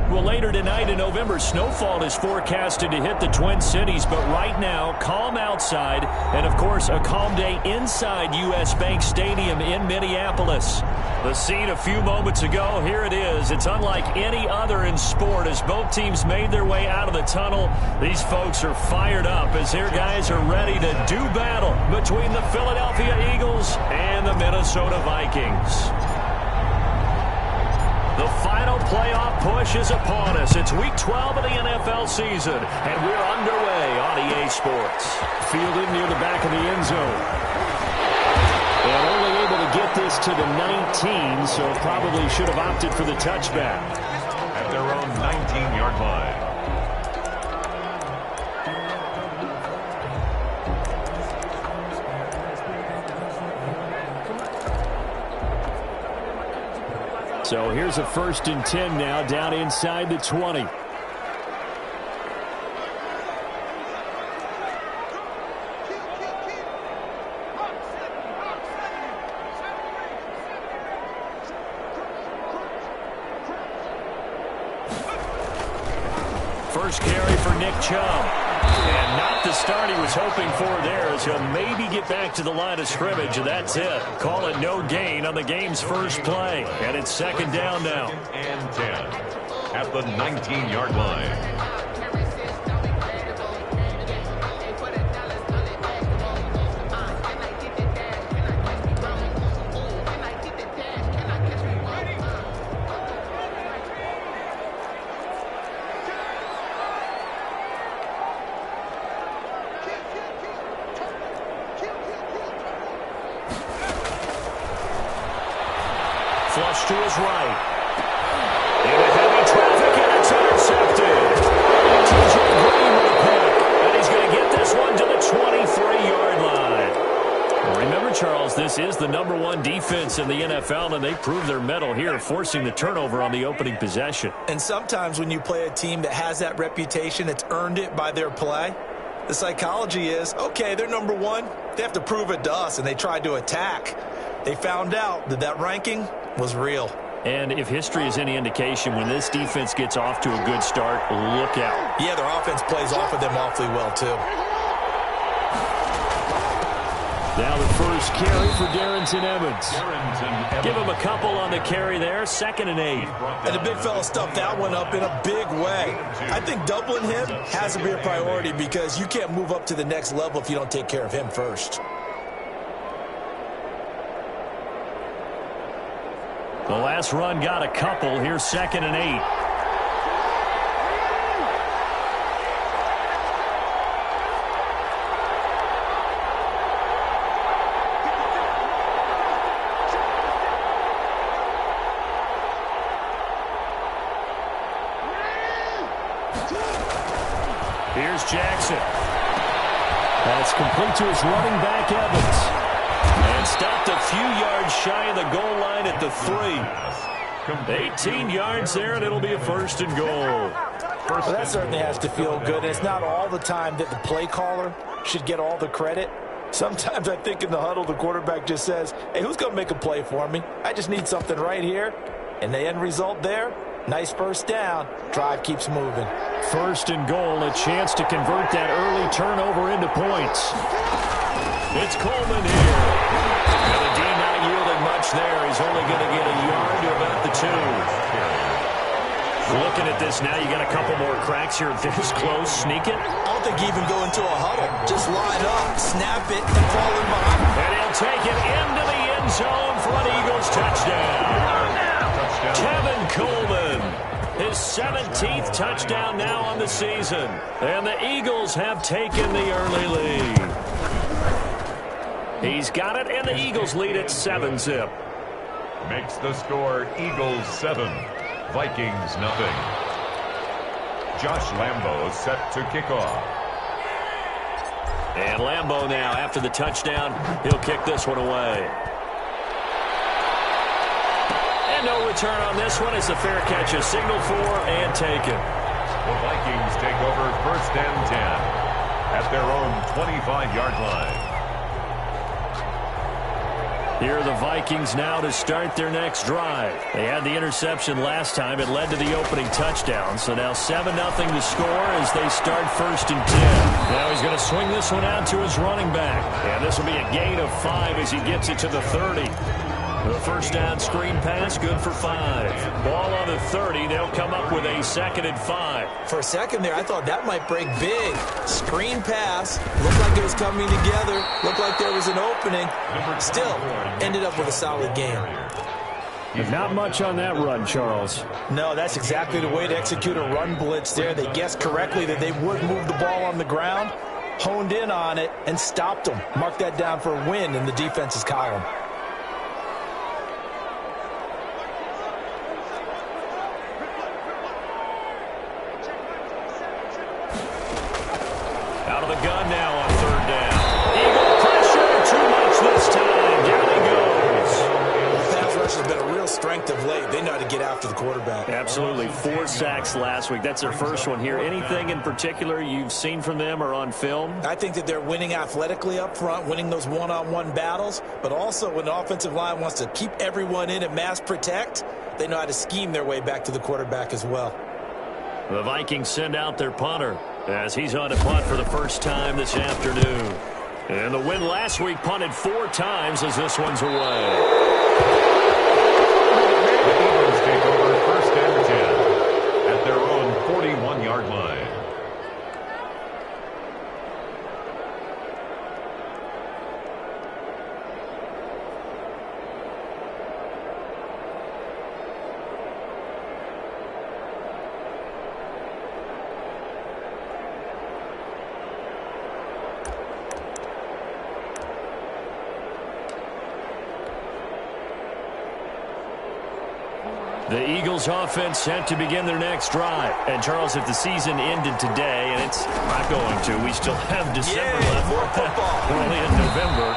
Well, later tonight in November, snowfall is forecasted to hit the Twin Cities, but right now, calm outside, and of course, a calm day inside U.S. Bank Stadium in Minneapolis. The scene a few moments ago, here it is. It's unlike any other in sport as both teams made their way out of the tunnel. These folks are fired up as their guys are ready to do battle between the Philadelphia Eagles and the Minnesota Vikings. The final playoff push is upon us. It's Week 12 of the NFL season, and we're underway on EA Sports. Fielded near the back of the end zone. And only able to get this to the 19, so probably should have opted for the touchback. At their own 19-yard line. So here's a 1st and 10 now, down inside the 20. First carry for Nick Chubb. And not the start he was hoping for there, as he'll maybe get back to the line of scrimmage, and that's it. Call it no gain on the game's first play. And it's 2nd down now. And 10 at the 19-yard line. Flush to his right. Into heavy traffic, and it's intercepted. TJ Green with a pick, and he's going to get this one to the 23-yard line. Well, remember, Charles, this is the #1 defense in the NFL, and they proved their mettle here, forcing the turnover on the opening possession. And sometimes when you play a team that has that reputation, it's earned it by their play. The psychology is, okay, they're #1. They have to prove it to us, and they tried to attack. They found out that that ranking was real. And if history is any indication, when this defense gets off to a good start, look out. Yeah, their offense plays off of them awfully well, too. Now the first carry for Darrington Evans. Give him a couple on the carry there, 2nd and 8. And the big fella stuffed that one up in a big way. I think doubling him has to be a priority because you can't move up to the next level if you don't take care of him first. The last run got a couple. Here's 2nd and 8. Here's Jackson. That's complete to his running back, Evans. And stopped a few yards shy of the goal line at the 3. 18 yards there, and it'll be a 1st and goal. Well, that certainly has to feel good. It's not all the time that the play caller should get all the credit. Sometimes I think in the huddle, the quarterback just says, hey, who's going to make a play for me? I just need something right here. And the end result there, nice 1st down. Drive keeps moving. 1st and goal, a chance to convert that early turnover into points. It's Coleman here. And the D not yielding much there. He's only going to get a yard to about the 2. Looking at this now, you got a couple more cracks here. This close, sneak it. I don't think you even go into a huddle. Just line up, snap it, and fall in behind. And he'll take it into the end zone for an Eagles touchdown. Kevin Coleman, his 17th touchdown now on the season. And the Eagles have taken the early lead. He's got it, and the Eagles lead at 7-zip. Makes the score Eagles 7, Vikings nothing. Josh Lambo set to kick off. And Lambo now, after the touchdown, he'll kick this one away. And no return on this one. It's a fair catch, a signal for and taken. The Vikings take over 1st and 10 at their own 25-yard line. Here are the Vikings now to start their next drive. They had the interception last time. It led to the opening touchdown. So now 7-0 to score as they start 1st and 10. Now he's going to swing this one out to his running back. And this will be a gain of 5 as he gets it to the 30. The first down screen pass, good for 5. Ball on the 30. They'll come up with a 2nd and 5. For a second there, I thought that might break big. Screen pass. Looked like it was coming together. Looked like there was an opening. Still, ended up with a solid game. Not much on that run, Charles. No, that's exactly the way to execute a run blitz there. They guessed correctly that they would move the ball on the ground, honed in on it, and stopped them. Mark that down for a win in the defense's column. Out of the gun now on 3rd down. Eagle pressure, too much this time. Down he goes. The pass rush has been a real strength of late. They know how to get after the quarterback. Absolutely. 4 sacks last week. That's their first one here. Anything in particular you've seen from them or on film? I think that they're winning athletically up front, winning those one-on-one battles, but also when the offensive line wants to keep everyone in and mass protect, they know how to scheme their way back to the quarterback as well. The Vikings send out their punter as he's on to punt for the first time this afternoon. And the win last week punted 4 times as this one's away. The Eagles take over 1st and 10 at their own 41-yard line. The Eagles offense set to begin their next drive. And, Charles, if the season ended today, and it's not going to, we still have December left. More football. We're only in November.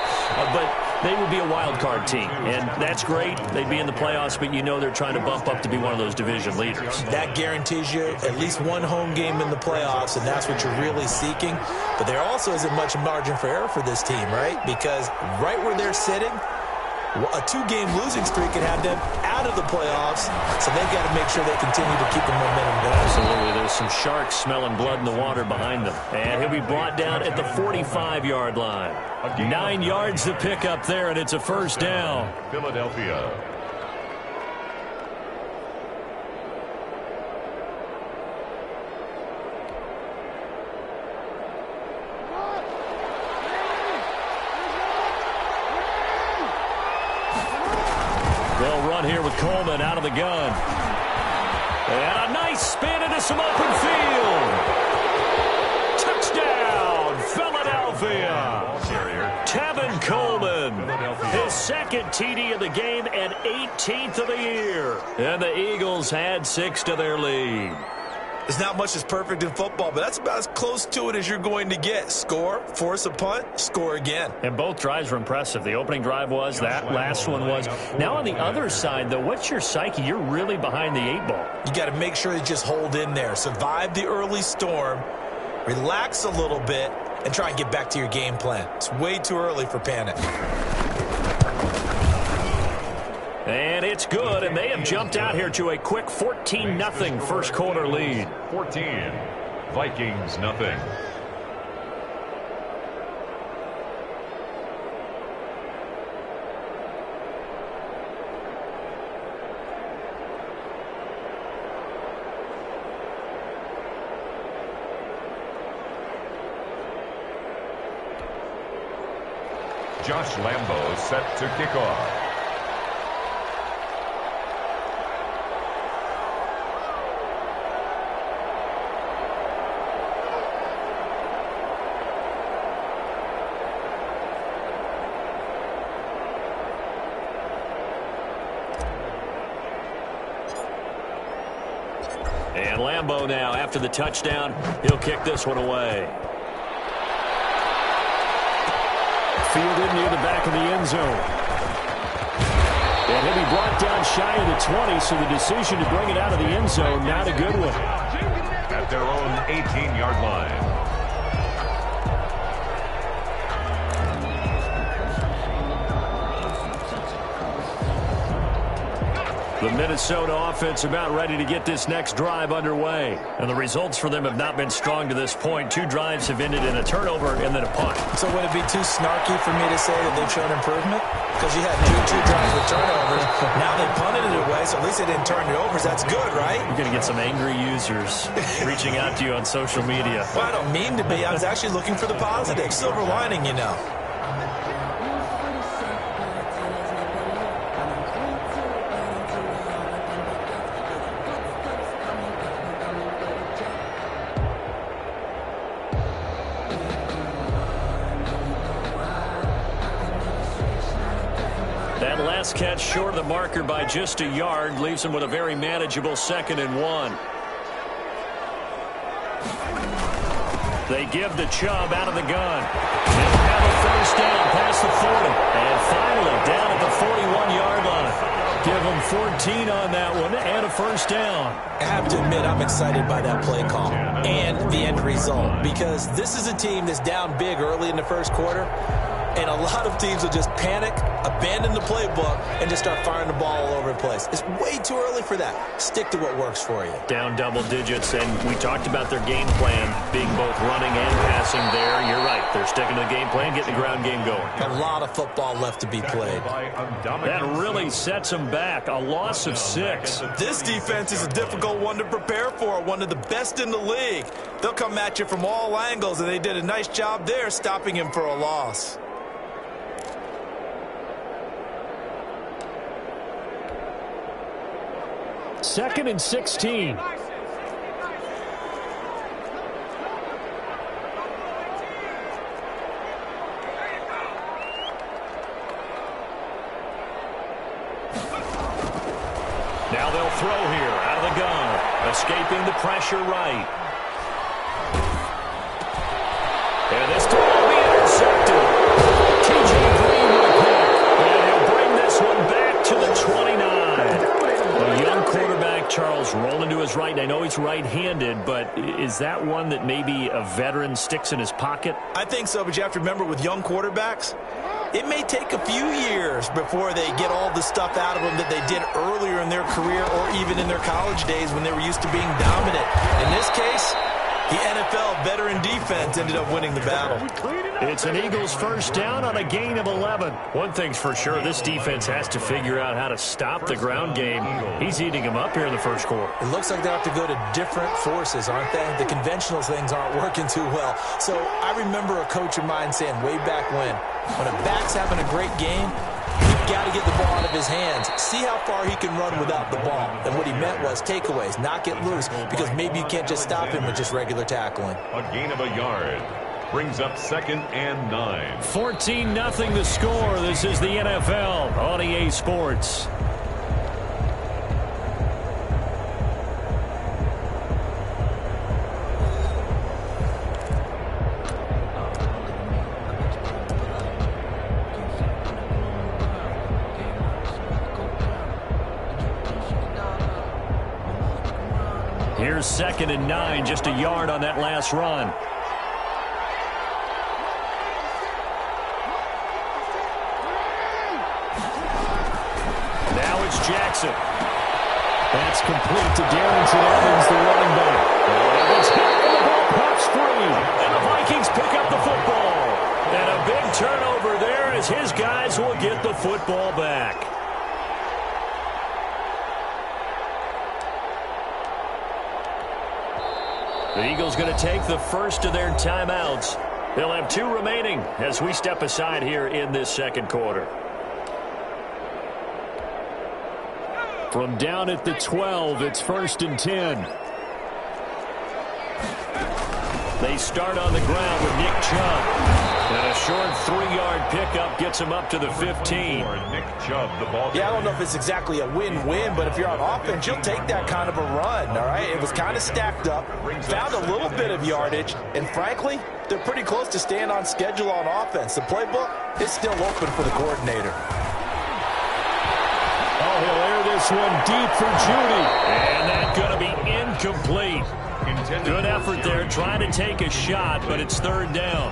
But they would be a wild card team. And that's great. They'd be in the playoffs, but you know they're trying to bump up to be one of those division leaders. That guarantees you at least one home game in the playoffs, and that's what you're really seeking. But there also isn't much margin for error for this team, right? Because right where they're sitting, a 2-game losing streak could have them out of the playoffs, so they've got to make sure they continue to keep the momentum going. Absolutely. There's some sharks smelling blood in the water behind them. And he'll be brought down at the 45-yard line. 9 yards to pick up there, and it's a 1st down. Philadelphia. They'll run here with Coleman out of the gun. And a nice spin into some open field. Touchdown, Philadelphia. Tevin Coleman, his 2nd TD of the game and 18th of the year. And the Eagles add 6 to their lead. There's not much that's perfect in football, but that's about as close to it as you're going to get. Score, force a punt, score again. And both drives were impressive. The opening drive was, that last one was. Now on the other side, though, what's your psyche? You're really behind the 8 ball. You got to make sure you just hold in there. Survive the early storm, relax a little bit, and try and get back to your game plan. It's way too early for panic. And it's good, and they have jumped out here to a quick 14-0 first quarter lead. 14, Vikings nothing. Josh Lambo set to kick off. And Lambo now, after the touchdown, he'll kick this one away. Fielded near the back of the end zone. And he'll be brought down shy of the 20, so the decision to bring it out of the end zone, not a good one. At their own 18-yard line. The Minnesota offense about ready to get this next drive underway. And the results for them have not been strong to this point. 2 drives have ended in a turnover and then a punt. So would it be too snarky for me to say that they've shown improvement? Because you had two drives with turnovers. Now they punted it away, so at least they didn't turn it over. That's good, right? You're going to get some angry users reaching out to you on social media. Well, I don't mean to be. I was actually looking for the positive. Silver lining, you know. That last catch short of the marker by just a yard leaves him with a very manageable 2nd and 1. They give the Chubb out of the gun. They'll have a first down past the 40. And finally down at the 41-yard line. Give them 14 on that one and a first down. I have to admit, I'm excited by that play call and the end result, because this is a team that's down big early in the first quarter. And a lot of teams will just panic, abandon the playbook, and just start firing the ball all over the place. It's way too early for that. Stick to what works for you. Down double digits, and we talked about their game plan being both running and passing there. You're right. They're sticking to the game plan, getting the ground game going. A lot of football left to be played. That really sets them back. A loss of 6. This defense is a difficult one to prepare for, one of the best in the league. They'll come at you from all angles, and they did a nice job there stopping him for a loss. Second and 16. Now they'll throw here out of the gun. Escaping the pressure right. And this time will be intercepted. T.J. Green with a pick. And he'll bring this one back to the 29. A young quarterback, Charles, rolling to his right. I know he's right-handed, but is that one that maybe a veteran sticks in his pocket? I think so, but you have to remember with young quarterbacks, it may take a few years before they get all the stuff out of them that they did earlier in their career or even in their college days when they were used to being dominant. In this case, the NFL veteran defense ended up winning the battle. It's an Eagles first down on a gain of 11. One thing's for sure, this defense has to figure out how to stop the ground game. He's eating them up here in the first quarter. It looks like they have to go to different forces, aren't they? The conventional things aren't working too well. So I remember a coach of mine saying way back when a back's having a great game, you've got to get the ball out of his hands. See how far he can run without the ball. And what he meant was takeaways, not get loose, because maybe you can't just stop him with just regular tackling. A gain of a yard brings up 2nd and 9. 14-0 the score. This is the NFL on EA Sports. Here's 2nd and 9, just a yard on that last run. Now it's Jackson. That's complete to Darrington Evans, the running back. And it's hit, and the ball pops free. And the Vikings pick up the football. And a big turnover there as his guys will get the football back. The Eagles going to take the first of their timeouts. They'll have 2 remaining as we step aside here in this second quarter. From down at the 12, it's 1st and 10. They start on the ground with Nick Chubb. And a short 3-yard pickup gets him up to the 15. Nick Chubb, the ball. Yeah, I don't know if it's exactly a win-win, but if you're on offense, you'll take that kind of a run, all right? It was kind of stacked up, found a little bit of yardage, and frankly, they're pretty close to staying on schedule on offense. The playbook is still open for the coordinator. Oh, he'll air this one deep for Judy. And that's going to be incomplete. Good effort there, trying to take a shot, but it's third down.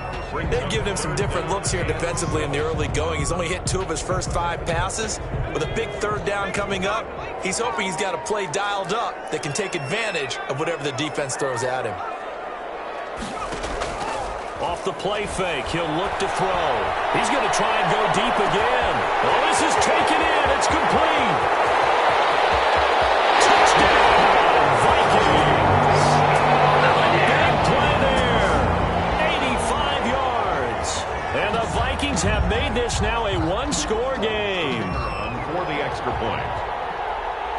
They've given him some different looks here defensively in the early going. He's only hit 2 of his first 5 passes. With a big third down coming up, he's hoping he's got a play dialed up that can take advantage of whatever the defense throws at him. Off the play fake, he'll look to throw. He's going to try and go deep again. Oh, this is taken in. It's complete. Touchdown, Vikings. Big play there. 85 yards. And the Vikings have made this now a one-score game. For the extra point.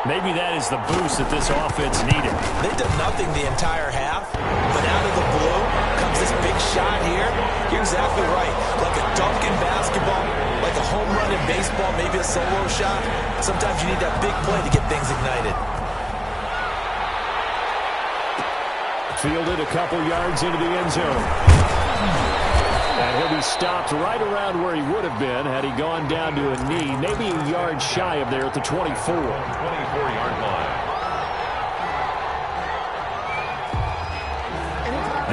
Maybe that is the boost that this offense needed. They've done nothing the entire half, but out of the blue comes this big shot here. You're exactly right. Like a dunk in basketball, like a home run in baseball, maybe a solo shot. Sometimes you need that big play to get things ignited. Fielded a couple yards into the end zone. And he'll be stopped right around where he would have been had he gone down to a knee, maybe a yard shy of there at the 24. 24-yard line.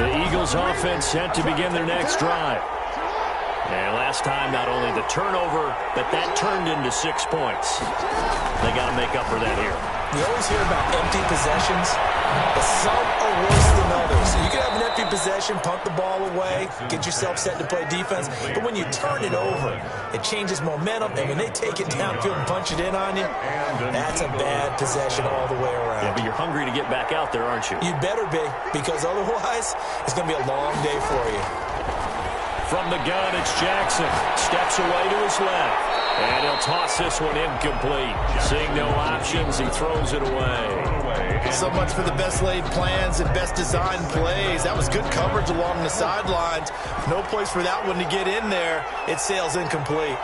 The Eagles offense set to begin their next drive. And last time, not only the turnover, but that turned into 6 points. They got to make up for that here. You always hear about empty possessions, but some are worse than others. So you can have an empty possession, punt the ball away, get yourself set to play defense. But when you turn it over, it changes momentum. And when they take it downfield and punch it in on you, that's a bad possession all the way around. Yeah, but you're hungry to get back out there, aren't you? You better be, because otherwise it's going to be a long day for you. From the gun, it's Jackson. Steps away to his left. And he'll toss this one incomplete. Seeing no options, he throws it away. So much for the best laid plans and best designed plays. That was good coverage along the sidelines. No place for that one to get in there. It sails incomplete.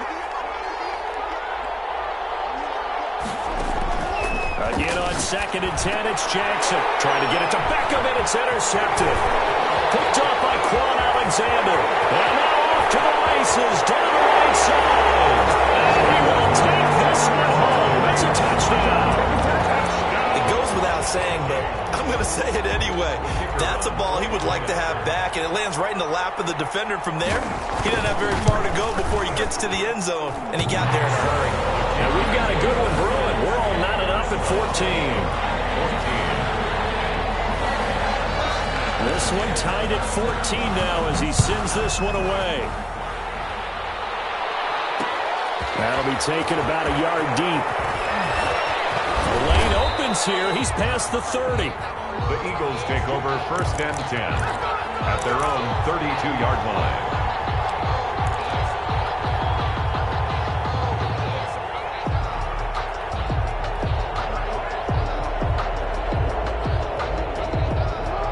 Again on 2nd and 10, it's Jackson. Trying to get it to Beckham, and it's intercepted. Picked up by Quan Alexander. And now off to the races, down the right side. And he will take this one home. It's a touchdown. It goes without saying, but I'm going to say it anyway. That's a ball he would like to have back, and it lands right in the lap of the defender from there. He doesn't have very far to go before he gets to the end zone, and he got there in a hurry. And we've got a good one brewing. We're all knotted up at 14. This one tied at 14 now as he sends this one away. That'll be taken about a yard deep. The lane opens here. He's past the 30. The Eagles take over 1st and 10 at their own 32-yard line.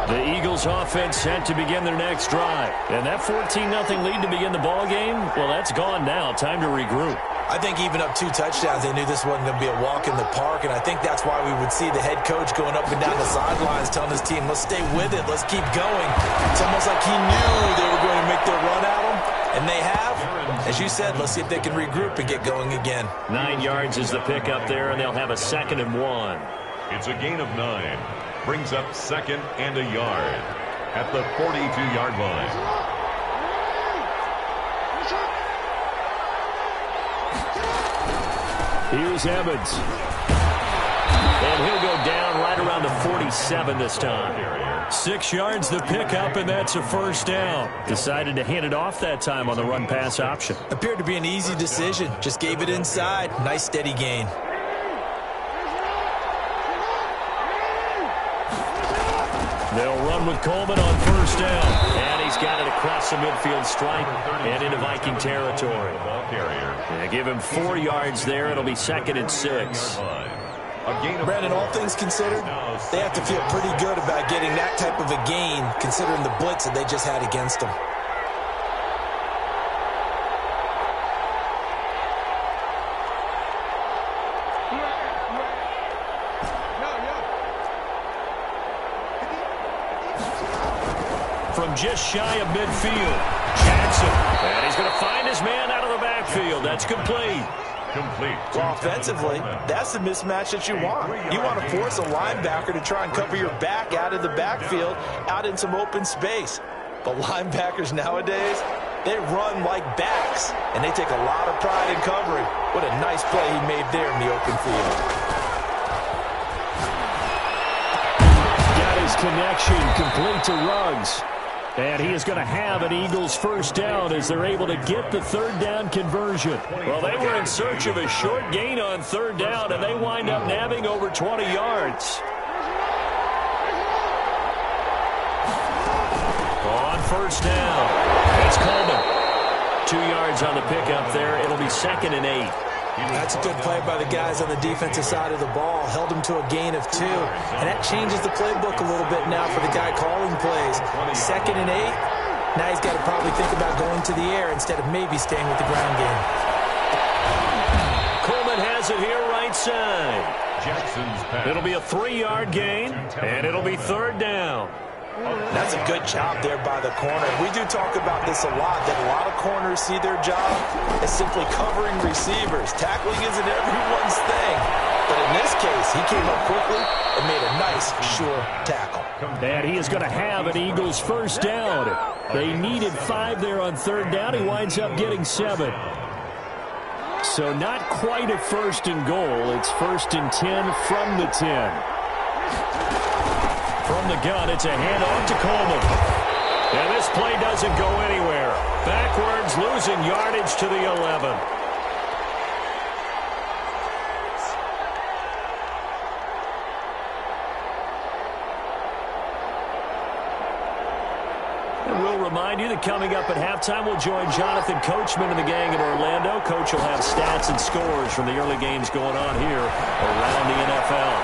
The Eagles offense set to begin their next drive. And that 14-0 lead to begin the ball game, well, that's gone now. Time to regroup. I think even up 2 touchdowns, they knew this wasn't going to be a walk in the park, and I think that's why we would see the head coach going up and down the sidelines telling his team, let's stay with it, let's keep going. It's almost like he knew they were going to make their run at him, and they have. As you said, let's see if they can regroup and get going again. 9 yards is the pickup there, and they'll have a 2nd and 1. It's a gain of 9. Brings up 2nd and a yard at the 42-yard line. Here's Evans. And he'll go down right around the 47 this time. 6 yards the pickup, and that's a 1st down. Decided to hand it off that time on the run-pass option. Appeared to be an easy decision. Just gave it inside. Nice steady gain. They'll run with Coleman on 1st down. And he's got it across the midfield stripe and into Viking territory. Yeah, give him 4 yards there. It'll be 2nd and 6. Brandon, all things considered, they have to feel pretty good about getting that type of a gain considering the blitz that they just had against them. From just shy of midfield, Jackson. And he's going to find his man out of the backfield. That's complete. Complete. Well, offensively, that's the mismatch that you want. You want to force a linebacker to try and cover your back out of the backfield, out in some open space. But linebackers nowadays, they run like backs, and they take a lot of pride in covering. What a nice play he made there in the open field. Got his connection complete to Ruggs. And he is going to have an Eagles first down as they're able to get the third down conversion. Well, they were in search of a short gain on third down, and they wind up nabbing over 20 yards. On first down, it's Coleman. 2 yards on the pickup there. It'll be 2nd and 8. That's a good play by the guys on the defensive side of the ball. Held him to a gain of 2. And that changes the playbook a little bit now for the guy calling plays. 2nd and 8. Now he's got to probably think about going to the air instead of maybe staying with the ground game. Coleman has it here right side. Jackson's pass. It'll be a 3-yard gain, and it'll be third down. That's a good job there by the corner. We do talk about this a lot, that a lot of corners see their job as simply covering receivers. Tackling isn't everyone's thing. But in this case, he came up quickly and made a nice, sure tackle. And he is going to have an Eagles first down. They needed 5 there on third down. He winds up getting 7. So not quite a first and goal. It's 1st and 10 from the 10. From the gun, it's a handoff to Coleman. And this play doesn't go anywhere. Backwards, losing yardage to the 11. And we'll remind you that coming up at halftime, we'll join Jonathan Coachman and the gang in Orlando. Coach will have stats and scores from the early games going on here around the NFL.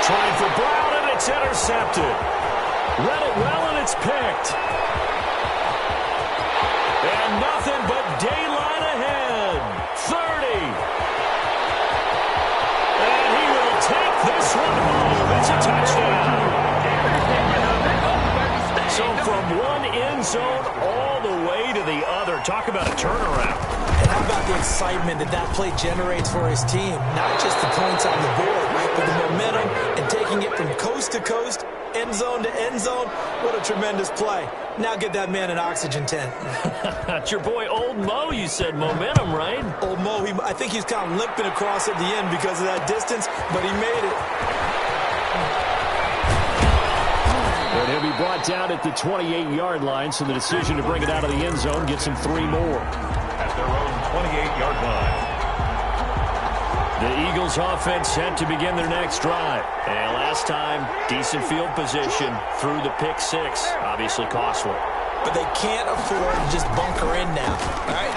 Trying for Brown. It's intercepted. Read it well, and it's picked. And nothing but daylight ahead. 30. And he will take this one home. It's a touchdown. So from one end zone all the way to the other. Talk about a turnaround. And how about the excitement that that play generates for his team? Not just the points on the board, but the momentum and taking it from coast to coast, end zone to end zone. What a tremendous play. Now get that man an oxygen tent. That's your boy Old Mo. You said momentum, right? Old Mo, I think he's kind of limping across at the end because of that distance, but he made it. And he'll be brought down at the 28-yard line, so the decision to bring it out of the end zone gets him 3 more. At their own 28-yard line. The Eagles offense set to begin their next drive. And last time, decent field position through the pick 6. Obviously costly. But they can't afford to just bunker in now. All right,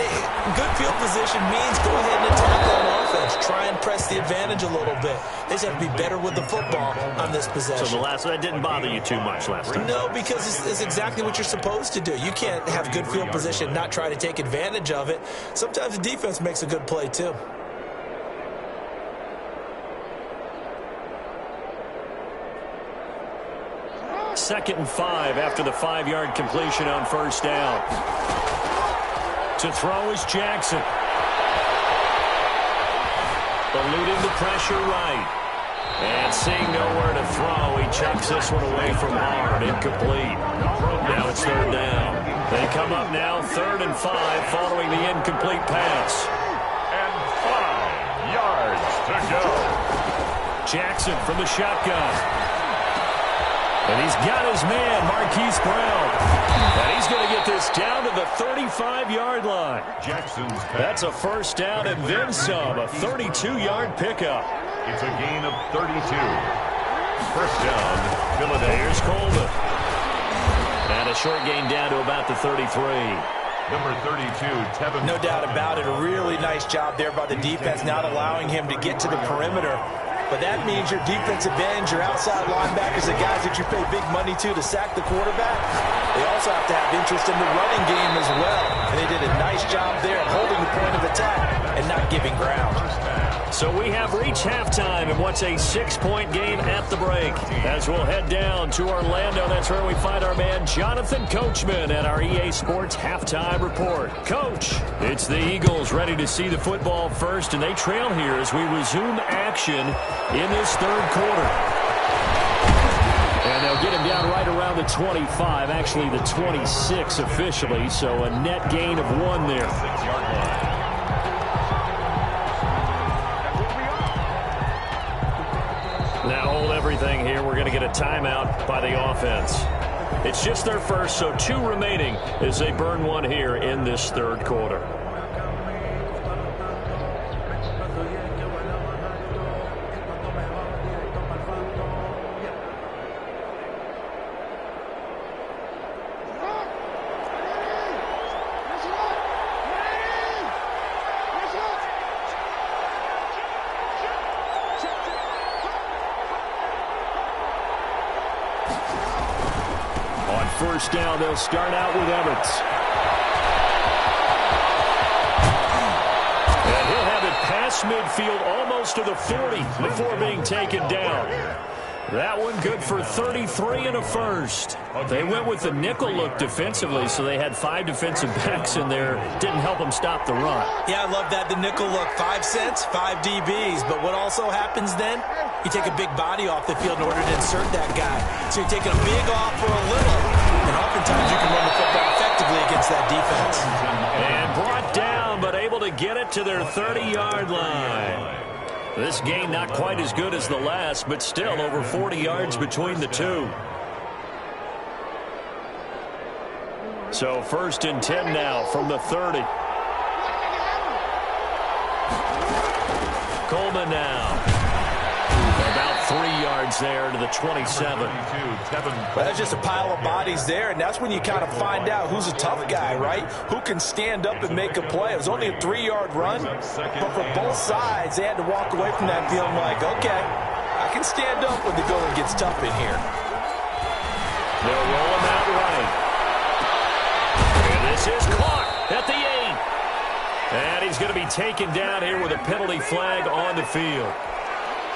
good field position means go ahead and attack on offense. Try and press the advantage a little bit. They just have to be better with the football on this possession. So that didn't bother you too much last time? No, because it's exactly what you're supposed to do. You can't have good field position, not try to take advantage of it. Sometimes the defense makes a good play too. Second and 5 after the 5-yard completion on first down. To throw is Jackson. Eluding the pressure right. And seeing nowhere to throw, he chucks this one away from hard. Incomplete. Now it's third down. They come up now 3rd and 5 following the incomplete pass. And 5 yards to go. Jackson from the shotgun. And he's got his man, Marquise Brown. And he's going to get this down to the 35-yard line. Jackson's pass. That's a first down and then some, a 32-yard pickup. It's a gain of 32. First down, Philadelphia. Here's Coleman. And a short gain down to about the 33. Number 32, Tevin. No doubt about it. A really nice job there by the defense, not allowing him to get to the perimeter. But that means your defensive ends, your outside linebackers, the guys that you pay big money to sack the quarterback, they also have to have interest in the running game as well. And they did a nice job there holding the point of attack and not giving ground. So we have reached halftime in what's a 6-point game at the break. As we'll head down to Orlando, that's where we find our man Jonathan Coachman at our EA Sports Halftime Report. Coach, it's the Eagles ready to see the football first, and they trail here as we resume action in this third quarter. And they'll get him down right around the 25, actually the 26 officially, so a net gain of 1 there. 6-yard line. Now hold everything here. We're going to get a timeout by the offense. It's just their first, so 2 remaining as they burn 1 here in this third quarter. First down, they'll start out with Evans. And he'll have it past midfield almost to the 40 before being taken down. That one good for 33 and a first. They went with the nickel look defensively, so they had 5 defensive backs in there. Didn't help them stop the run. Yeah, I love that, the nickel look. 5 cents, 5 DBs. But what also happens then? You take a big body off the field in order to insert that guy. So you're taking a big off for a little. And oftentimes you can run the football effectively against that defense. And brought down, but able to get it to their 30-yard line. This game not quite as good as the last, but still over 40 yards between the two. So 1st and 10 now from the 30. Coleman now. About 3 yards there to the 27. Well, that's just a pile of bodies there, and that's when you kind of find out who's a tough guy, right? Who can stand up and make a play. It was only a 3-yard run, but for both sides, they had to walk away from that feeling like, okay, I can stand up when the going gets tough in here. They'll roll him out right. And this is caught at the 8. And he's going to be taken down here with a penalty flag on the field.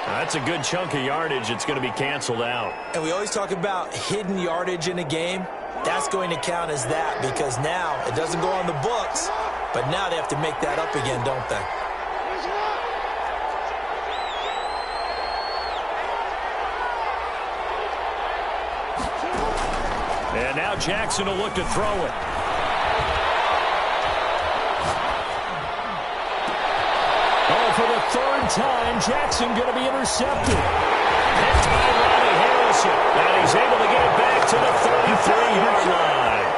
That's a good chunk of yardage. It's going to be canceled out. And we always talk about hidden yardage in a game. That's going to count as that because now it doesn't go on the books, but now they have to make that up again, don't they? And now Jackson will look to throw it. For the 3rd time, Jackson going to be intercepted. Hit by Ronnie Harrison. And he's able to get it back to the 33-yard line.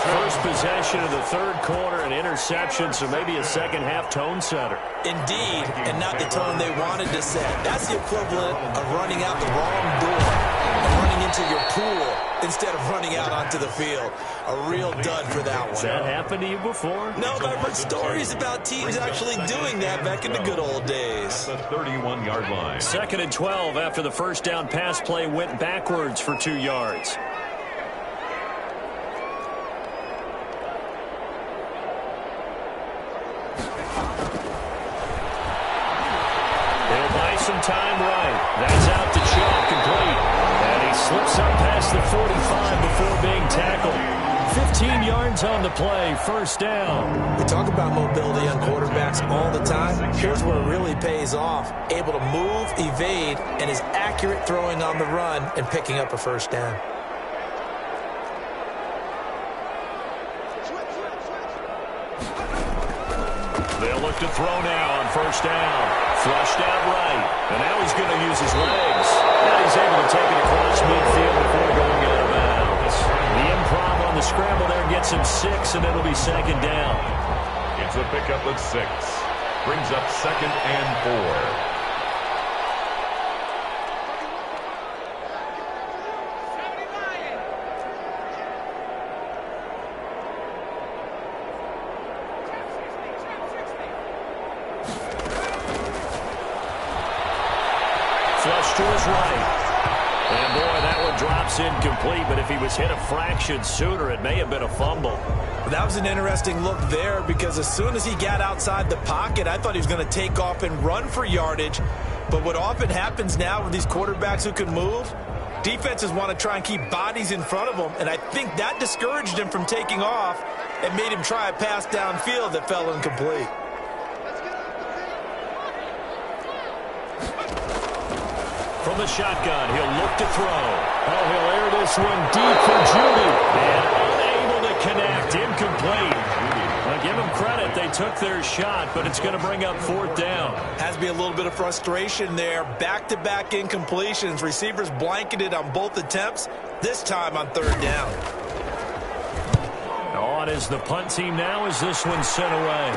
First possession of the third quarter, an interception, so maybe a second-half tone setter. Indeed, and not the tone they wanted to set. That's the equivalent of running out the wrong door and running into your pool instead of running out onto the field. A real dud for that one. Has that happened to you before? No, but I've heard stories about teams actually doing that back in the good old days. The 31-yard line. 2nd and 12 after the first down pass play went backwards for 2 yards. He'll buy some time right. That's out to Chubb, complete. And he slips up past the 45 before being tackled. 15 yards on the play, first down. We talk about mobility on quarterbacks all the time. Here's where it really pays off. Able to move, evade, and is accurate throwing on the run and picking up a first down. They'll look to throw now on first down. Flushed out right. And now he's going to use his legs. And he's able to take it across midfield before going out of bounds. The improv on the scramble there gets him 6, and it'll be 2nd down. It's a pickup of 6. Brings up 2nd and 4. Flush to his right. And, boy, that one drops incomplete, but if he was hit a fraction sooner, it may have been a fumble. That was an interesting look there because as soon as he got outside the pocket, I thought he was going to take off and run for yardage. But what often happens now with these quarterbacks who can move, defenses want to try and keep bodies in front of them, and I think that discouraged him from taking off and made him try a pass downfield that fell incomplete. From the shotgun, he'll look to throw. Oh, he'll air this one deep for Jayy. And unable to connect, incomplete. Well, give them credit, they took their shot, but it's going to bring up fourth down. Has to be a little bit of frustration there. Back-to-back incompletions. Receivers blanketed on both attempts, this time on third down. On is the punt team now as this one's sent away.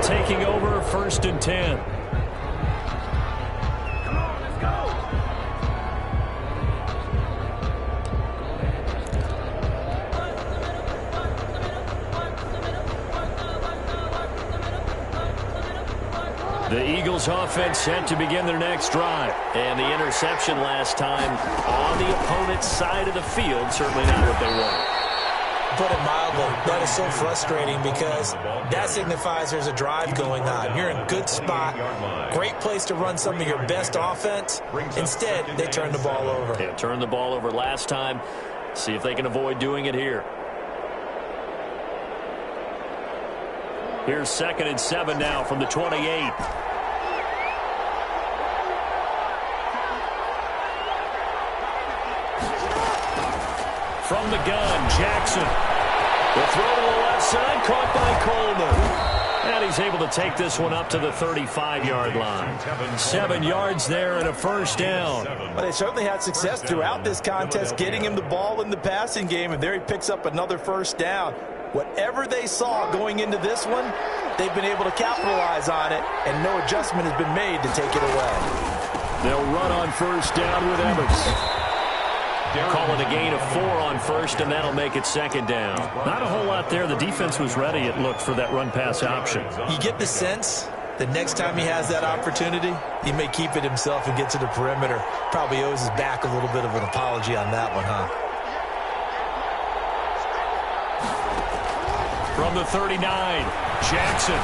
Taking over 1st and 10. Come on, let's go. The Eagles offense set to begin their next drive. And the interception last time on the opponent's side of the field, certainly not what they wanted. Put it mildly, that is so frustrating because that signifies there's a drive going on. You're in a good spot, great place to run some of your best offense. Instead, they turn the ball over. Yeah, turned the ball over last time. See if they can avoid doing it here. Here's 2nd and 7 now from the 28. From the gun, Jackson. The throw to the left side, caught by Coleman. And he's able to take this one up to the 35-yard line. 7 yards there and a first down. Well, they certainly had success throughout this contest, getting him the ball in the passing game, and there he picks up another first down. Whatever they saw going into this one, they've been able to capitalize on it, and no adjustment has been made to take it away. They'll run on first down with Evans. Calling a gain of 4 on first, and that'll make it 2nd down. Not a whole lot there. The defense was ready, it looked, for that run-pass option. You get the sense that next time he has that opportunity, he may keep it himself and get to the perimeter. Probably owes his back a little bit of an apology on that one, huh? From the 39, Jackson.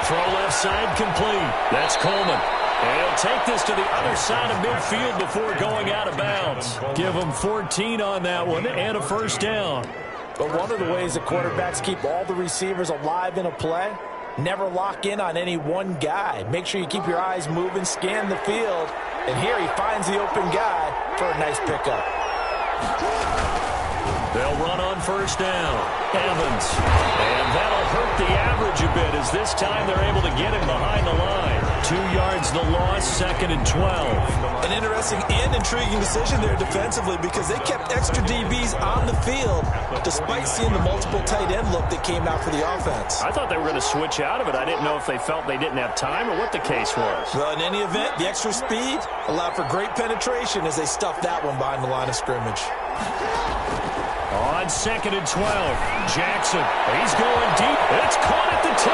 Throw left side complete. That's Coleman. And he'll take this to the other side of midfield before going out of bounds. Give him 14 on that one and a first down. But one of the ways that quarterbacks keep all the receivers alive in a play, never lock in on any one guy. Make sure you keep your eyes moving, scan the field. And here he finds the open guy for a nice pickup. They'll run on first down. Evans. And that'll hurt the average a bit as this time they're able to get him behind the line. 2 yards the loss, 2nd and 12. An interesting and intriguing decision there defensively because they kept extra DBs on the field despite seeing the multiple tight end look that came out for the offense. I thought they were going to switch out of it. I didn't know if they felt they didn't have time or what the case was. Well, in any event, the extra speed allowed for great penetration as they stuffed that one behind the line of scrimmage. On 2nd and 12, Jackson. He's going deep. It's caught at the 10.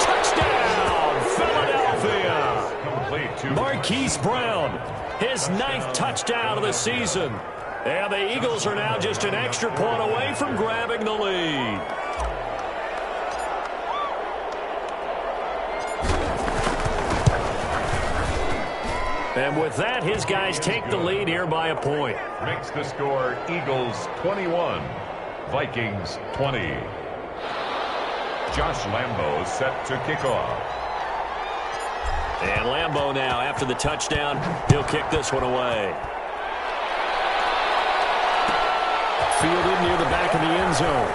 Touchdown, Philadelphia. Marquise Brown, his 9th touchdown of the season. And the Eagles are now just an extra point away from grabbing the lead. And with that, his guys take the lead here by a point. Makes the score Eagles 21, Vikings 20. Josh Lambo set to kick off. And Lambo now, after the touchdown, he'll kick this one away. Fielded near the back of the end zone.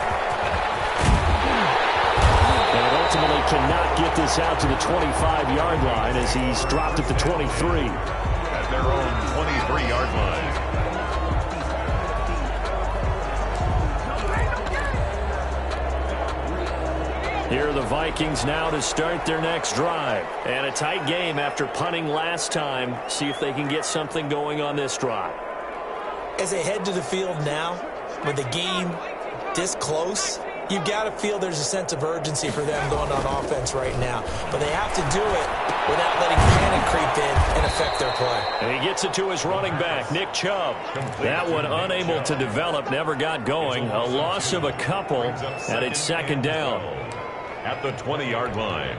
And ultimately cannot get this out to the 25-yard line as he's dropped at the 23. At their own 23-yard line. Here are the Vikings now to start their next drive. And a tight game after punting last time. See if they can get something going on this drive. As they head to the field now, with the game this close, You've got to feel there's a sense of urgency for them going on offense right now. But they have to do it without letting panic creep in and affect their play. And he gets it to his running back, Nick Chubb. That one unable to develop, never got going. A loss of a couple, and it's second down. At the 20-yard line.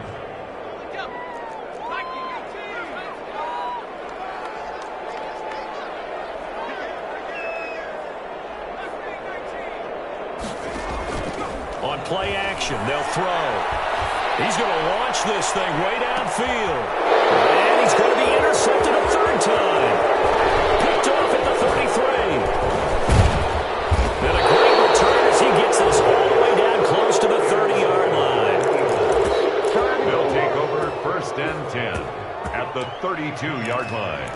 On play action, they'll throw. He's going to launch this thing way downfield. And he's going to be intercepted a third time. Picked off at the 33. And a great return as he gets this all the way down close to the 30-yard line. They'll take over first and 10 at the 32-yard line.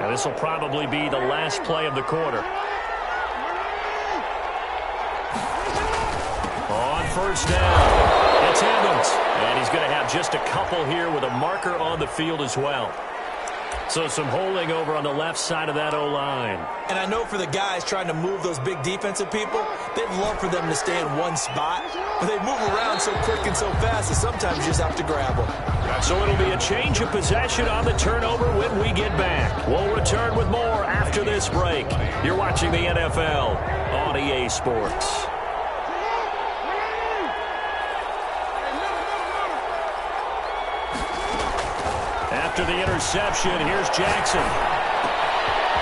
And this will probably be the last play of the quarter. First down. It's Evans. And he's going to have just a couple here with a marker on the field as well. So some holding over on the left side of that O-line. And I know for the guys trying to move those big defensive people, they'd love for them to stay in one spot. But they move around so quick and so fast that sometimes you just have to grab them. So it'll be a change of possession on the turnover when we get back. We'll return with more after this break. You're watching the NFL on EA Sports. After the interception, here's Jackson.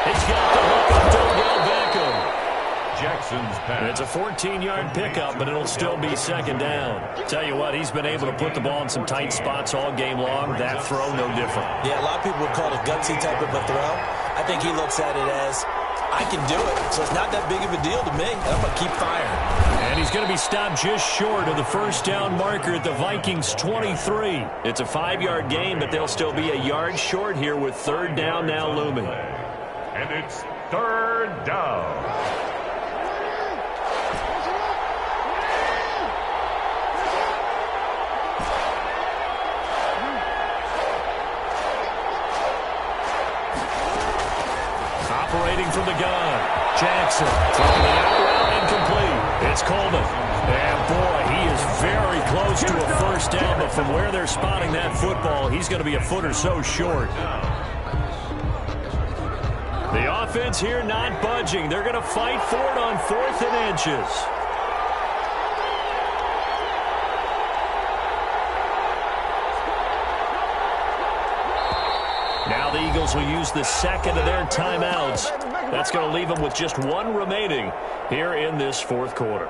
He's got the hook up to Odell Beckham. Jackson's pass. It's a 14-yard pickup, but it'll still be second down. Tell you what, he's been able to put the ball in some tight spots all game long. That throw, no different. Yeah, a lot of people would call it a gutsy type of a throw. I think he looks at it as, I can do it, so it's not that big of a deal to me. I'm going to keep firing. And he's going to be stopped just short of the first down marker at the Vikings 23. It's a 5-yard gain, but they'll still be a yard short here with third down now looming. And it's third down. Operating from the gun. Jackson throwing the out route incomplete. It's Coleman. And boy, he is very close to a first down, but from where they're spotting that football, he's going to be a foot or so short. The offense here not budging. They're going to fight for it on 4th and inches. Now the Eagles will use the second of their timeouts. That's going to leave them with just one remaining here in this fourth quarter.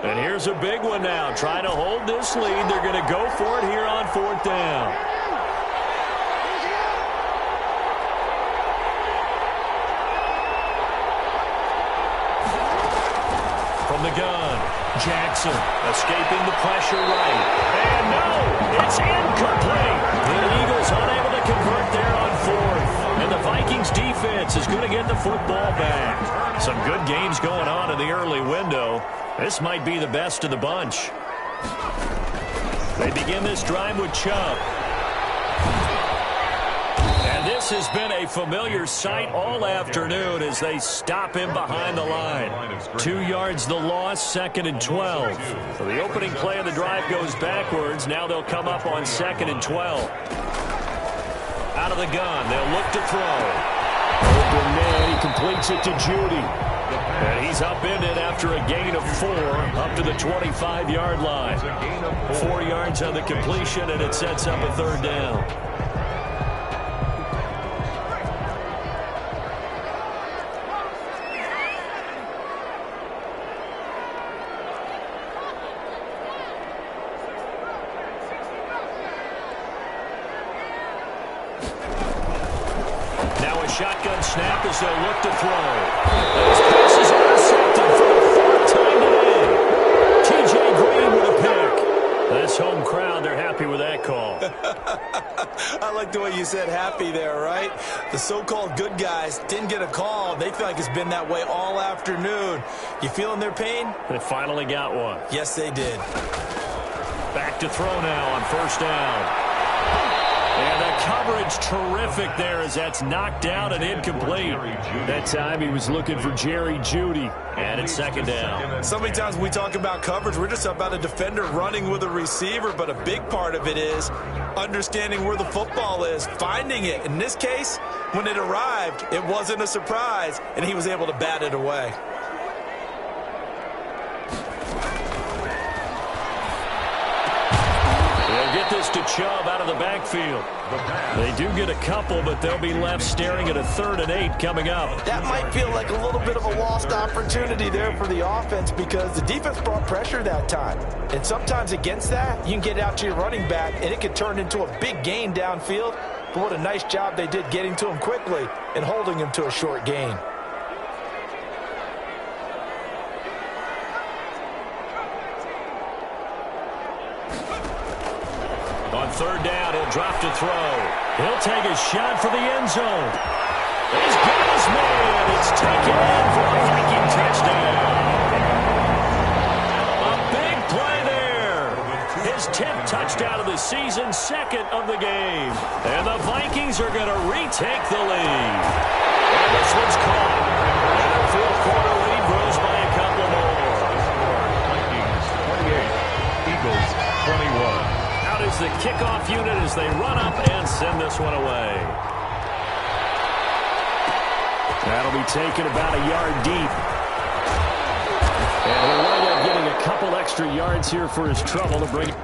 And here's a big one now. Trying to hold this lead. They're going to go for it here on 4th down. From the gun, Jackson escaping the pressure right. And no, it's incomplete. The Eagles unable to convert there on 4th. And the Vikings defense is going to get the football back. Some good games going on in the early window. This might be the best of the bunch. They begin this drive with Chubb. And this has been a familiar sight all afternoon as they stop him behind the line. 2 yards the loss, 2nd and 12. So the opening play of the drive goes backwards. Now they'll come up on 2nd and 12. Out of the gun, they'll look to throw. Open man, he completes it to Judy. And he's upended after a gain of 4 up to the 25-yard line. 4 yards on the completion, and it sets up a third down. Now a shotgun snap as they'll look to throw. This pass is intercepted for the 4th time today. T.J. Green with a pick. This home crowd, they're happy with that call. I like the way you said happy there, right? The so-called good guys didn't get a call. They feel like it's been that way all afternoon. You feeling their pain? They finally got one. Yes, they did. Back back to throw now on first down. And the coverage terrific there as that's knocked down and incomplete. That time he was looking for Jerry Jeudy. And it's second down. So many times when we talk about coverage, we're just about a defender running with a receiver, but a big part of it is understanding where the football is, finding it. In this case, when it arrived, it wasn't a surprise, and he was able to bat it away. Get this to Chubb out of the backfield. They do get a couple, but they'll be left staring at a 3rd and 8 coming up. That might feel like a little bit of a lost opportunity there for the offense because the defense brought pressure that time. And sometimes against that, you can get out to your running back, and it could turn into a big gain downfield. But what a nice job they did getting to him quickly and holding him to a short gain. On 3rd down, he'll drop to throw. He'll take a shot for the end zone. He's got his man. It's taken in for a Viking touchdown. A big play there. His 10th touchdown of the season, 2nd of the game. And the Vikings are going to retake the lead. And this one's caught. And their 4th quarter lead grows by a couple more. Vikings 28, Eagles 21. Is the kickoff unit as they run up and send this one away. That'll be taken about a yard deep. And he'll wind up getting a couple extra yards here for his trouble to bring it.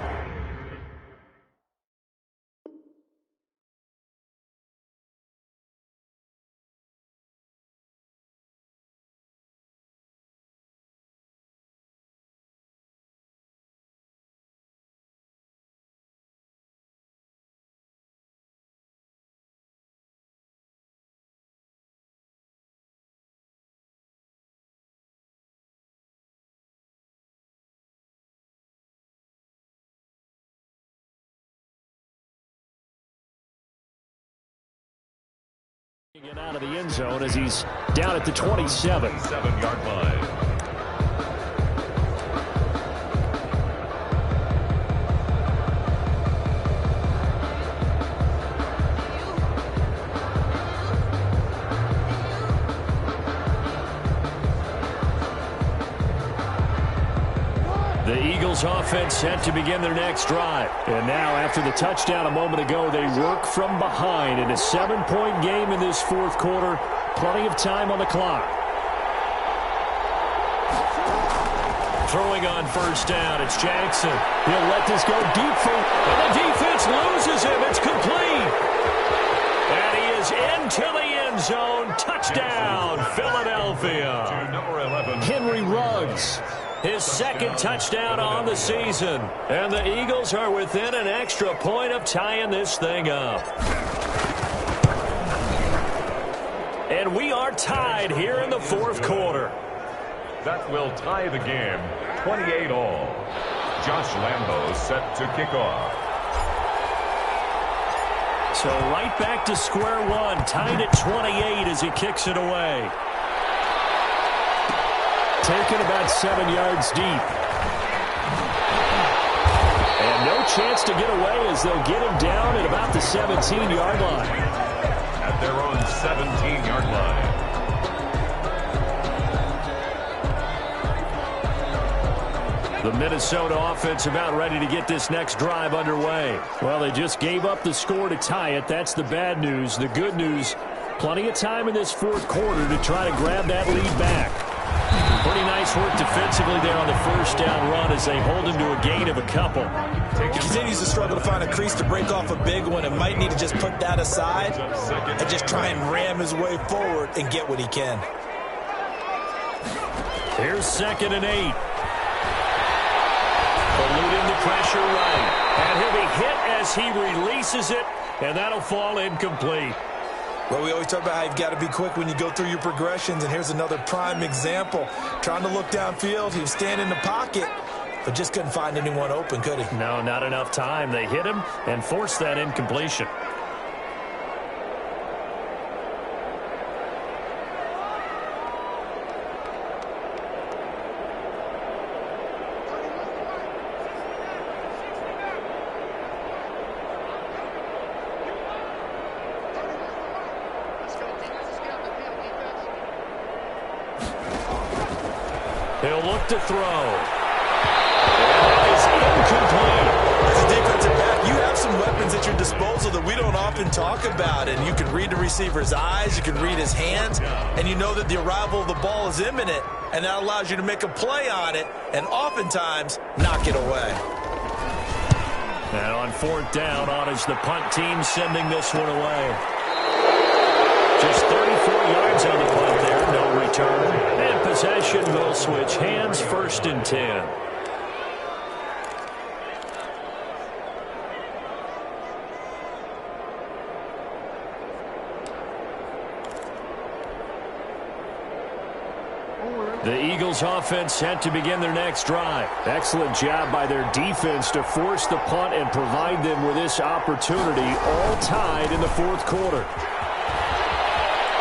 Out of the end zone as he's down at the 27. 7-yard line. The Eagles offense set to begin their next drive. And now after the touchdown a moment ago, they work from behind in a 7-point game in this 4th quarter. Plenty of time on the clock. Throwing on first down, it's Jackson. He'll let this go deep for, and the defense loses him. It's complete. And he is into the end zone. Touchdown, Philadelphia. To number 11. Henry Ruggs. His 2nd touchdown on the season. And the Eagles are within an extra point of tying this thing up. And we are tied here in the 4th quarter. That will tie the game, 28-all. Josh Lambo set to kick off. So right back to square one, tied at 28 as he kicks it away. Taken about 7 yards deep. And no chance to get away as they'll get him down at about the 17-yard line. At their own 17-yard line. The Minnesota offense about ready to get this next drive underway. Well, they just gave up the score to tie it. That's the bad news. The good news, plenty of time in this 4th quarter to try to grab that lead back. Pretty nice work defensively there on the first down run as they hold him to a gain of a couple. He continues to struggle to find a crease to break off a big one and might need to just put that aside and just try and ram his way forward and get what he can. Here's 2nd and 8. Eluding the pressure right. And he'll be hit as he releases it, and that'll fall incomplete. Well, we always talk about how you've got to be quick when you go through your progressions, and here's another prime example. Trying to look downfield, he was standing in the pocket, but just couldn't find anyone open, could he? No, not enough time. They hit him and forced that incompletion. look to throw. And that is incomplete. As a defensive back, you have some weapons at your disposal that we don't often talk about. And you can read the receiver's eyes, you can read his hands, and you know that the arrival of the ball is imminent. And that allows you to make a play on it and oftentimes knock it away. And on fourth down, on is the punt team sending this one away. Just 34 yards on the punt there, no return. And possession will switch hands, 1st and 10. The Eagles offense set to begin their next drive. Excellent job by their defense to force the punt and provide them with this opportunity, all tied in the 4th quarter.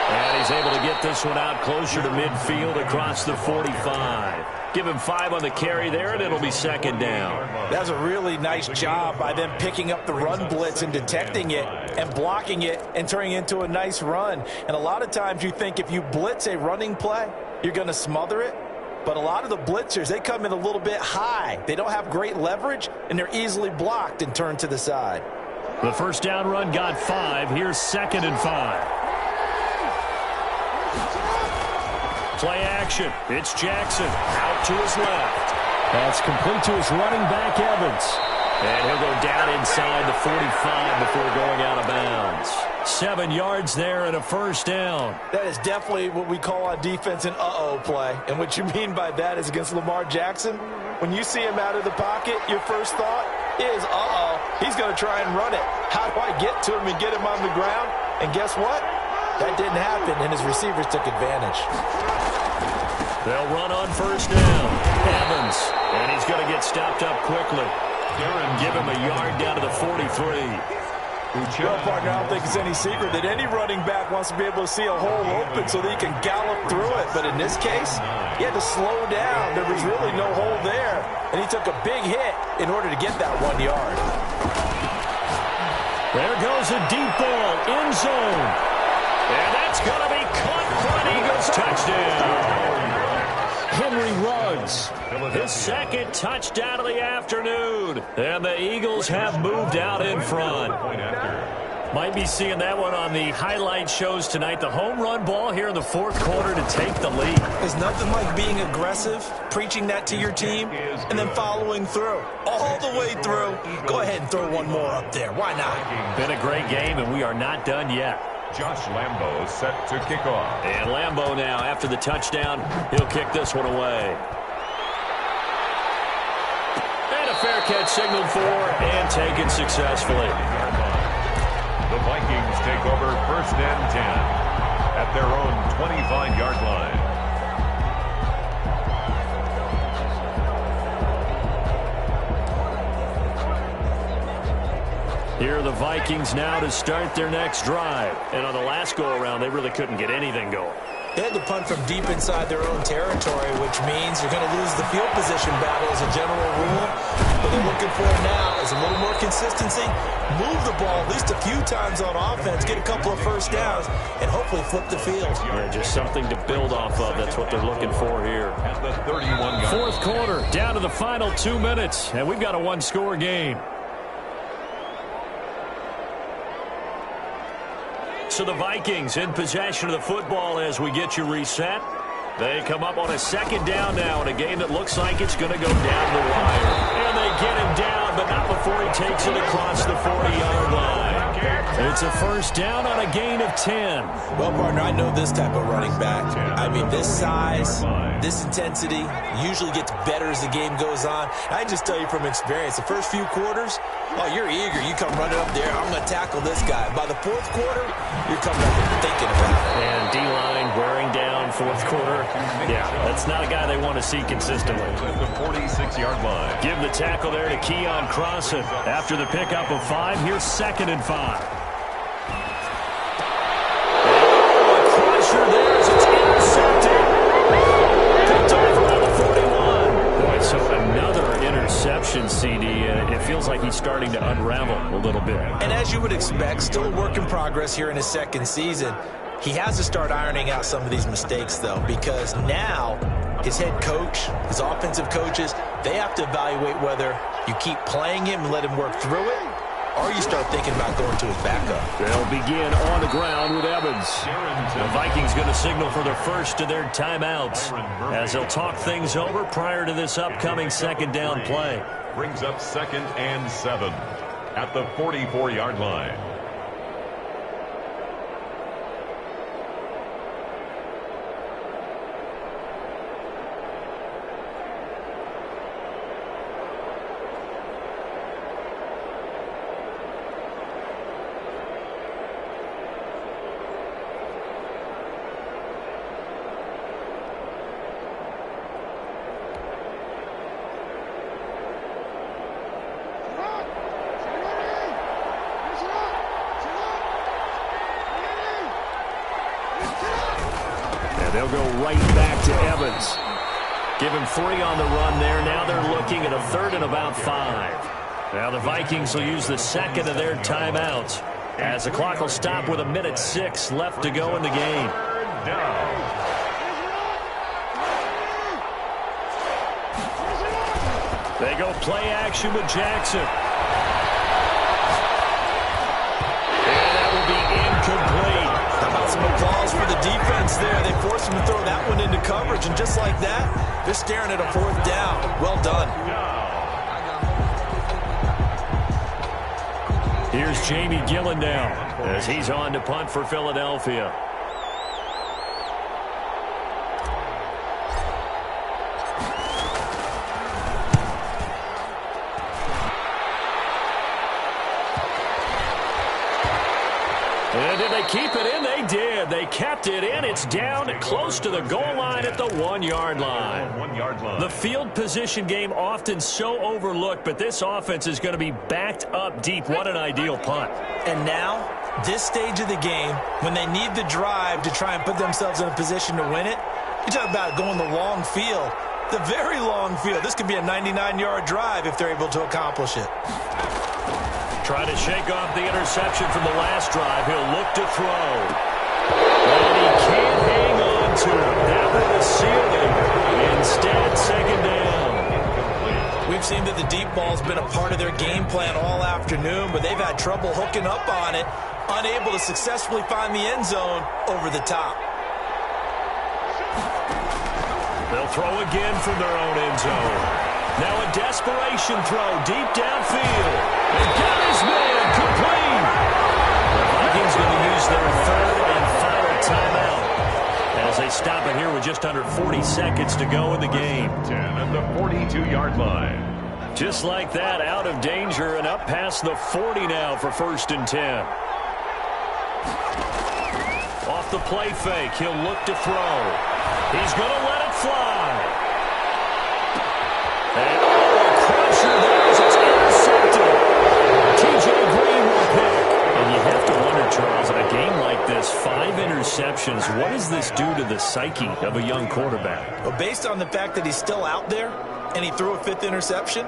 And he's able to get this one out closer to midfield across the 45. Give him 5 on the carry there, and it'll be 2nd down. That's a really nice job by them picking up the run blitz and detecting it and blocking it and turning it into a nice run. And a lot of times you think if you blitz a running play, you're going to smother it. But a lot of the blitzers, they come in a little bit high. They don't have great leverage, and they're easily blocked and turned to the side. The 1st down run got 5. Here's 2nd and 5. Play action. It's Jackson out to his left. That's complete to his running back, Evans. And he'll go down inside the 45 before going out of bounds. 7 yards there and a 1st down. That is definitely what we call on defense an uh-oh play. And what you mean by that is against Lamar Jackson, when you see him out of the pocket, your first thought is, uh-oh, he's going to try and run it. How do I get to him and get him on the ground? And guess what? That didn't happen, and his receivers took advantage. They'll run on 1st down. Evans, and he's going to get stopped up quickly. Give him a yard down to the 43. Well, partner, I don't think it's any secret that any running back wants to be able to see a hole open so that he can gallop through it. But in this case, he had to slow down. There was really no hole there, and he took a big hit in order to get that 1 yard. There goes a deep ball, end zone. And that's going to be caught for an Eagles touchdown. Henry Ruggs, his 2nd touchdown of the afternoon. And the Eagles have moved out in front. Might be seeing that one on the highlight shows tonight. The home run ball here in the 4th quarter to take the lead. There's nothing like being aggressive, preaching that to your team, and then following through. All the way through. Go ahead and throw one more up there. Why not? Been a great game, and we are not done yet. Josh Lambo set to kick off. And Lambo now, after the touchdown, he'll kick this one away. And a fair catch signaled for and taken successfully. The Vikings take over 1st and 10 at their own 25-yard line. Here are the Vikings now to start their next drive. And on the last go-around, they really couldn't get anything going. They had to punt from deep inside their own territory, which means you're going to lose the field position battle as a general rule. What they're looking for now is a little more consistency, move the ball at least a few times on offense, get a couple of 1st downs, and hopefully flip the field. Yeah, just something to build off of. That's what they're looking for here. At the 31-yard 4th quarter, down to the final 2 minutes, and we've got a 1-score game. So the Vikings in possession of the football as we get you reset. They come up on a 2nd down now in a game that looks like it's going to go down the wire. And they get him down, but not before he takes it across the 40-yard line. It's a 1st down on a gain of 10. Well, partner, I know this type of running back. I mean, this size, this intensity usually gets better as the game goes on. I just tell you from experience, the first few quarters, oh, you're eager. You come running up there, I'm going to tackle this guy. By the 4th quarter, you're coming up and thinking about it. And D-line wearing down 4th quarter. Yeah, that's not a guy they want to see consistently. at the 46-yard line. Give the tackle there to Keon Crossan. After the pickup of 5, here's 2nd and 5. There as it's intercepted. Picked off around the 41. Boy, so another interception, CD. It feels like he's starting to unravel a little bit. And as you would expect, still a work in progress here in his 2nd season. He has to start ironing out some of these mistakes, though, because now his head coach, his offensive coaches, they have to evaluate whether you keep playing him and let him work through it, or you start thinking about going to his backup. They'll begin on the ground with Evans. The Vikings going to signal for their first of their timeouts as they'll talk things over prior to this upcoming second down play. Brings up 2nd and 7 at the 44-yard line. They'll go right back to Evans. Give him 3 on the run there. Now they're looking at a 3rd and about 5. Now the Vikings will use the second of their timeouts as the clock will stop with 1:06 left to go in the game. They go play action with Jackson. And that will be incomplete. How about some applause for the defense there? They forced him to throw that one into coverage, and just like that, they're staring at a 4th down. Well done. Here's Jamie Gillen now as he's on to punt for Philadelphia. And did they keep it in? They did. They kept it in. It's down close to the goal line at the 1-yard line. 1-yard line. The field position game often so overlooked, but this offense is going to be backed up deep. What an ideal punt. And now, this stage of the game, when they need the drive to try and put themselves in a position to win it, you talk about going the long field, the very long field. This could be a 99-yard drive if they're able to accomplish it. Trying to shake off the interception from the last drive. He'll look to throw. And he can't hang on to it. That would have sealed him. Instead, second down. We've seen that the deep ball's been a part of their game plan all afternoon, but they've had trouble hooking up on it, unable to successfully find the end zone over the top. They'll throw again from their own end zone. Now a desperation throw deep downfield. They've got his man complete. The Vikings going to use their 3rd and final timeout as they stop it here with just under 40 seconds to go in the game. 10 at the 42-yard line. Just like that, out of danger and up past the 40 now for 1st and 10. Off the play fake, he'll look to throw. He's going to let it fly. And a crusher there as it's intercepted. TJ Green will pick. And you have to wonder, Charles, in a game like this, 5 interceptions, what does this do to the psyche of a young quarterback? Well, based on the fact that he's still out there and he threw a 5th interception,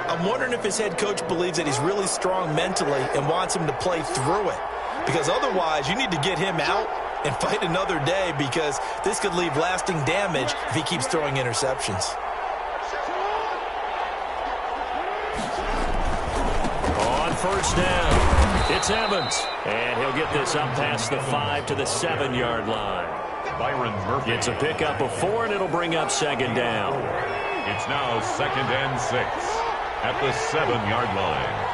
I'm wondering if his head coach believes that he's really strong mentally and wants him to play through it. Because otherwise, you need to get him out and fight another day, because this could leave lasting damage if he keeps throwing interceptions. On 1st down, it's Evans. And he'll get this up past the 5 to the 7-yard line. Byron Murphy. It's a pickup of 4, and it'll bring up second down. It's now 2nd and 6 at the 7-yard line.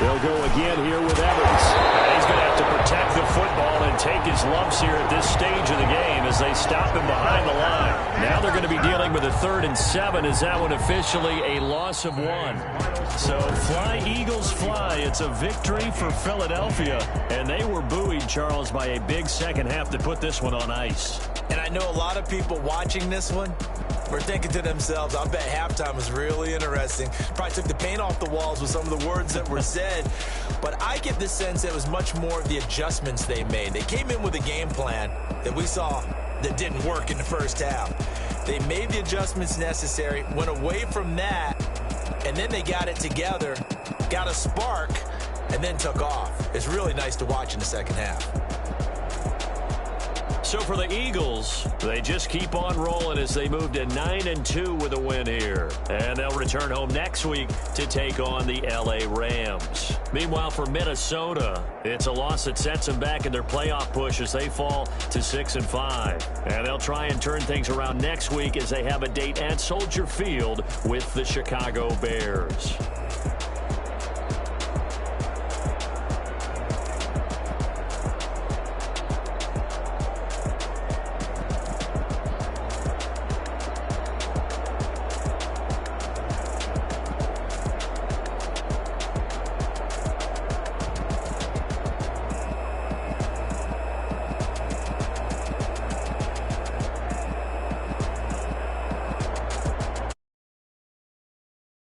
They'll go again here with Evans. And he's going to have to protect the football and take his lumps here at this stage of the game as they stop him behind the line. Now they're going to be dealing with a 3rd and 7. Is that one officially a loss of 1? So fly, Eagles, fly. It's a victory for Philadelphia. And they were buoyed, Charles, by a big second half that put this one on ice. And I know a lot of people watching this one were thinking to themselves, I bet halftime was really interesting. Probably took the paint off the walls with some of the words that were said. But I get the sense it was much more of the adjustments they made. They came in with a game plan that we saw that didn't work in the first half. They made the adjustments necessary, went away from that, and then they got it together, got a spark, and then took off. It's really nice to watch in the second half. So for the Eagles, they just keep on rolling as they move to 9-2 with a win here. And they'll return home next week to take on the L.A. Rams. Meanwhile, for Minnesota, it's a loss that sets them back in their playoff push as they fall to 6-5. And they'll try and turn things around next week as they have a date at Soldier Field with the Chicago Bears.